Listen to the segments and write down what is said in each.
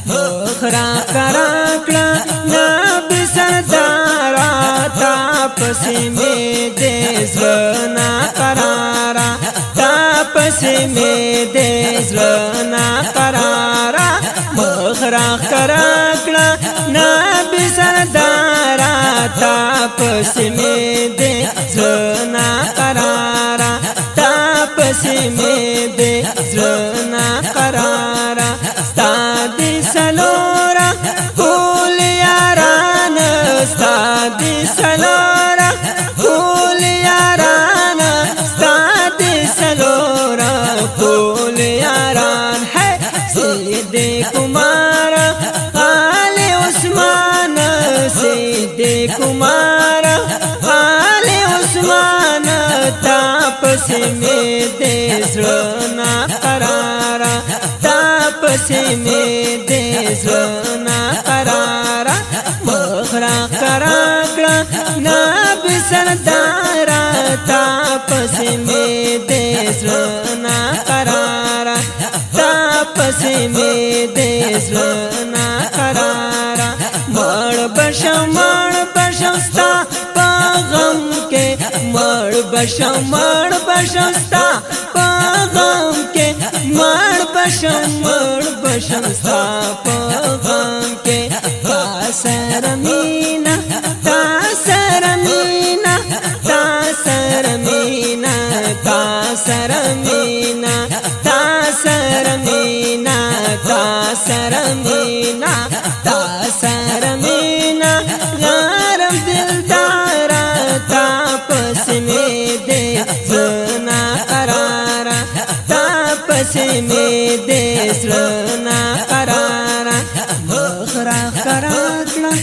مخرا کرا کړه نبی سردارا تا پسې مې دې زړه نا قرارا تا پسې مې دې زړه نا قرارا مخرا کرا کړه نبی سردارا تا پسې مې دې زړه نا قرارا تا پسې مې دې زړه نا قرارا ستا دې سلورا ټول یاران ستا دې سلورا ټول یاران ستا دې سلورا ټول یاران ہے سید کمار آل عثمان سید کمار آل عثمان تا پسې مې دې زړه نا قرارا تا پسې مې دې زړه نا قرارا مخرا کرا کړه نبی سردارا تا پسې مې دې زړه نا قرارا تا پسې مې دې زړه نا قرارا مړ بشم ستا په غم کې مړ بشم ستا په غم کې مړ بشم ستا په غم کې تا سره مینا تا سره مینا تا سره مینا تا سره مینا تا سره مینا تا سره مینا تا سره مینا غرم دلدارا تا پسې مې دې زړه نا قرارا تا پسې مې دې زړه نا قرارا مخرا کرا کړه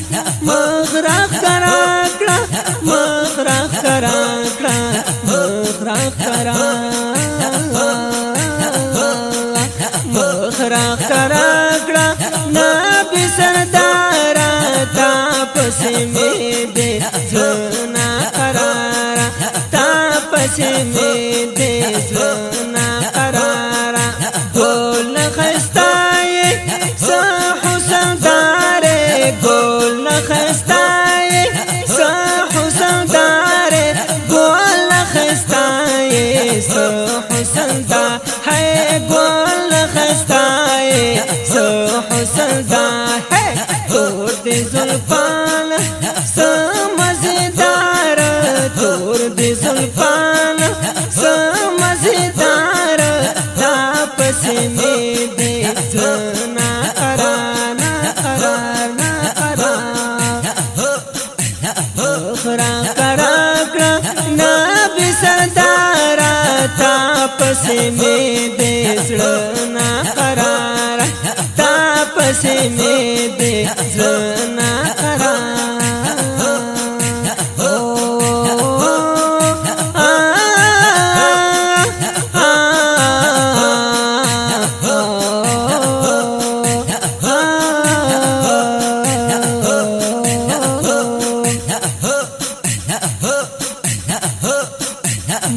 مخرا کرا کړه مخرا کرا کړه مخرا کرا مخرا کرا کړه نبی سردارا تا پسې مې دې زړه نا قرارا تا پسې مې دې زړه نا قرارا ګل خستای سه حسن دارې ګل خستای سه حسن دارې ګل خستای سه حسن دا ہے ګل خستای سه حسن دا ہے تور دې زلفان سه مزیدار تور دې زلفان سه مزیدار تا پسې مې دې زړه نا قرار نا قرار نا قرار مخرا کرا کړه نبی سردارا تا پسې مې دې زړه نا قرار تا پسې مې دې زړه نا قرار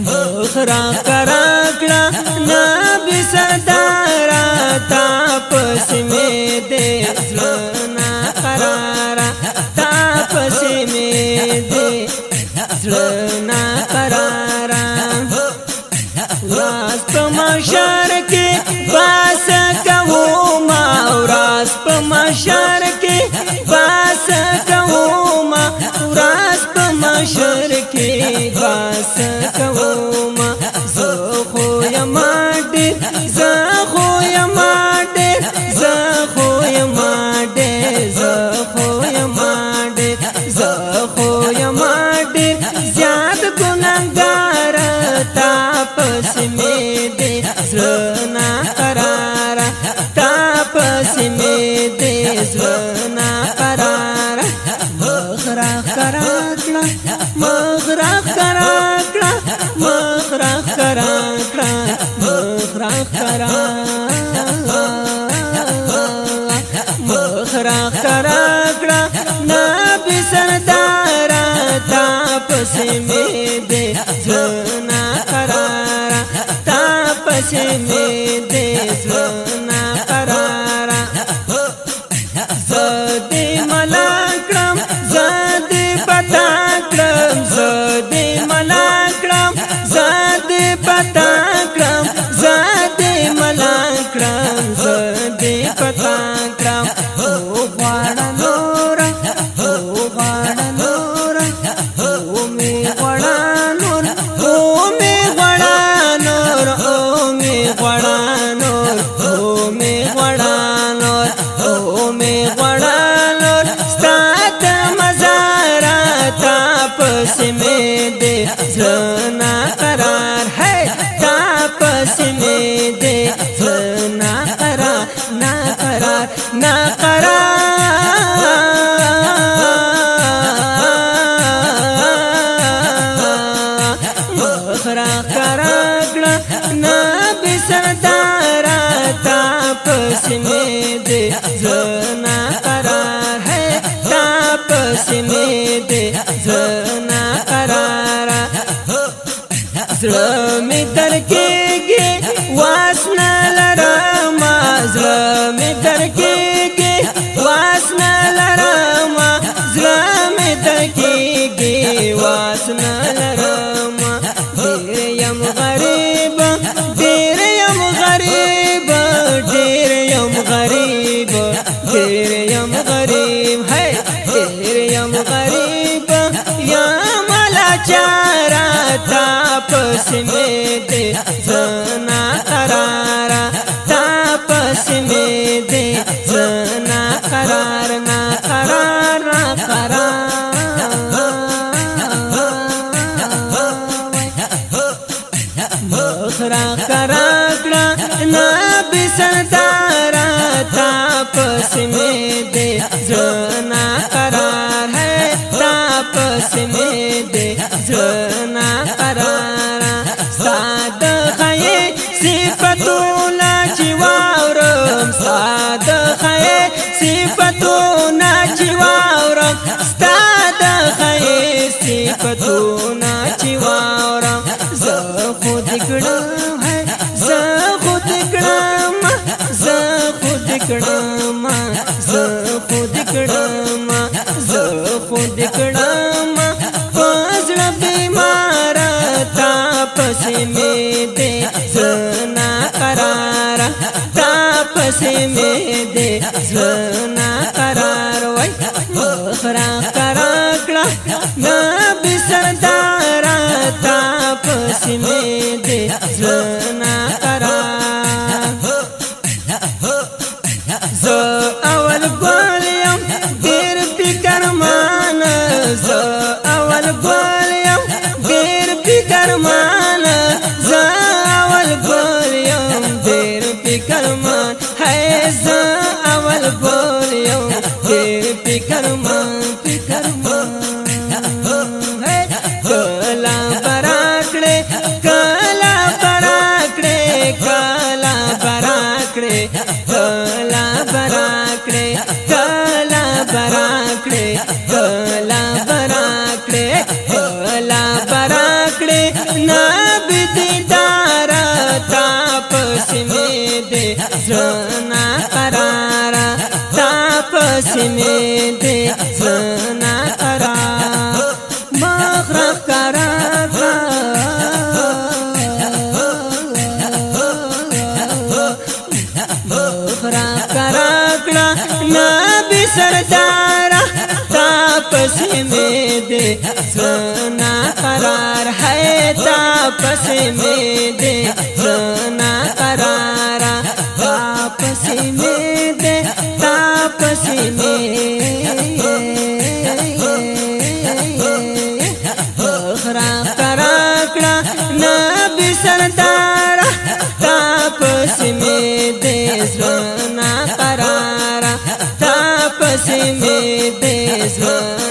مخرا کرا کړه نبی سردارا تا پسې مې دې زړه نا قرارا تا پسې مې دې زړه نا قرارا راز په محشر کې باس کوما راز په محشر کې باس کوما راز په محشر کې باس کوما زه خو یما ډېر زه خو یما ډېر زه خو یما ډېر زه خو یما ډېر زه خو یما ډېر زیات ګناهګار تا پسې مې دې زړه نا قرارا تا پسې مې دې زړه نا قرارا مخرا کرا کړه مخرا کرا کړه مخرا کرا کړه مخرا کرا مخرا کرا کړه نبی سردارا تا پسې مې دې زړه نا قرارا تا پسې مې دې زړه نا قرارا دې پتا کړم او غواړه نور او غواړه نور او می غواړه نور او می غواړه نور او می غواړه نور او می غواړه نور او می غواړه نور ستاد مزارات پس می دې زنا قرار ہے تاپس میں دے نا قرار نا قرار نا قرار مخرا کراکڑا نا بسردارا تاپس میں دے نا قرار ہے تاپس میں دے نا قرار زړه می درکېږي واسنه لرم زړه می درکېږي واسنه لرم زړه می درکېږي واسنه لرم ډېر یم غریب ډېر یم غریب ډېر یم غریب ډېر یم غریب ہے ډېر یم غریب یم لاچارا تاپس میں دے زنا قرارا تاپس میں دے زنا قرار نا قرار نا قرار مخرا کراکڑا نا بسردارا تاپس میں دے زنا قرار ہے تاپس میں دے زنا قرار ساد خye صفتونا چواورم ساد خye صفتونا چواورم ساد خye صفتونا چواورم ز خود کړم ہے ز خود کړم ز خود کړم ز خود کړم ز خود کړم پزړه بیمار تاپس میں دے زنا قرار تاپس میں دے زنا قرار وای مخرا کراکڑا نا بسردارا تاپس میں دے زنا قرار ز اول ګولیم ډېر فکرمان ز اول ګولیم ډېر فکرمان ز اول ګولیم ډېر فکرمان ہے ز اول ګولیم ډېر فکرمان فکرمان ہے کلا براکړې کلا براکړې کلا براکړې کلا براکړې کلا براکړې کلا براکړې کلا براکړې نا بدیدار تاپس میں دے زنا قرار تاپس میں دے زنا قرار مخرا قرار مخرا کراکڑا نا بسردارا تاپس میں دے زنا قرار ہے تاپس میں دے زنا قرار تاپس میں دے تاپس میں مخرا کراکڑا نا بسردارا تاپس میں دے زنا قرار تاپس میں دے زنا